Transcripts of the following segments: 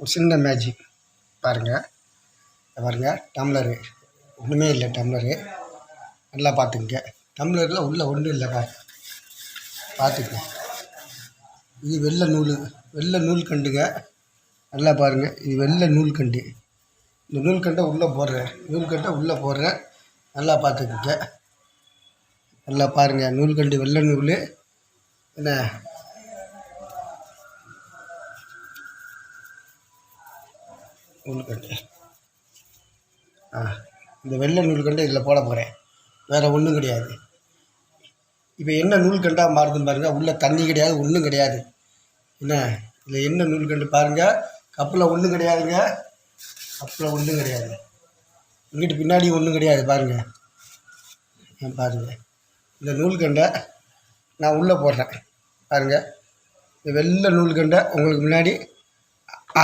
ஒரு சின்ன மேஜிக் பாருங்கள். பாருங்கள், டம்ளரு ஒன்றுமே இல்லை. டம்ளரு நல்லா பார்த்துக்குங்க. டம்ளரில் உள்ளே ஒன்றும் இல்லை. பார்த்துக்குங்க. இது வெள்ளை நூல் கண்டுங்க. நல்லா பாருங்கள், இது வெள்ளை நூல் கண்டு. இந்த நூல்கண்டை உள்ளே போடுறேன். நல்லா பார்த்துக்குங்க. நல்லா பாருங்கள், நூல்கண்டு வெள்ளை நூல் என்ன நூல்கண்டு. இந்த வெள்ளை நூல்கண்டு இதில் போட போகிறேன். வேறு ஒன்றும் கிடையாது. இப்போ என்ன நூல்கண்டாக மாறுதுன்னு பாருங்கள். உள்ளே தண்ணி கிடையாது, ஒன்றும் கிடையாது. என்ன இதில் என்ன நூல்கண்டு பாருங்கள். கப்பில் ஒன்றும் கிடையாதுங்க. கப்பில் ஒன்றும் கிடையாது. இங்கிட்டு பின்னாடி ஒன்றும் கிடையாது. பாருங்கள், பாருங்கள். இந்த நூல்கண்டை நான் உள்ளே போடுறேன். பாருங்கள், இந்த வெள்ளை நூல்கண்டை உங்களுக்கு முன்னாடி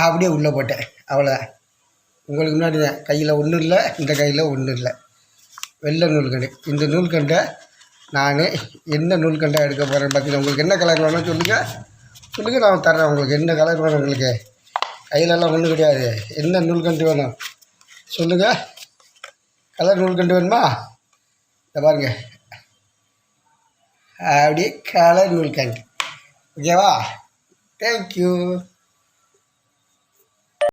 அப்படியே உள்ளே போட்டேன். அவ்வளோ உங்களுக்கு முன்னாடி தான். கையில் ஒன்றும் இல்லை, இந்த கையில் ஒன்றும் இல்லை. வெள்ளை நூல்கண்டு. இந்த நூல்கண்டை நான் என்ன நூல்கண்டை எடுக்க போகிறேன்னு பார்த்தீங்கன்னா, உங்களுக்கு என்ன கலர் வேணும்னு சொல்லுங்கள், நான் தர்றேன். உங்களுக்கு என்ன கலர் வேணும்? உங்களுக்கு கையிலெல்லாம் ஒன்றும் கிடையாது. என்ன நூல்கண்டு வேணும் சொல்லுங்கள். கலர் நூல்கண்டு வேணுமா? இதை பாருங்கள், அப்படியே கலர் நூல்கண்டு. ஓகேவா? தேங்க்யூ.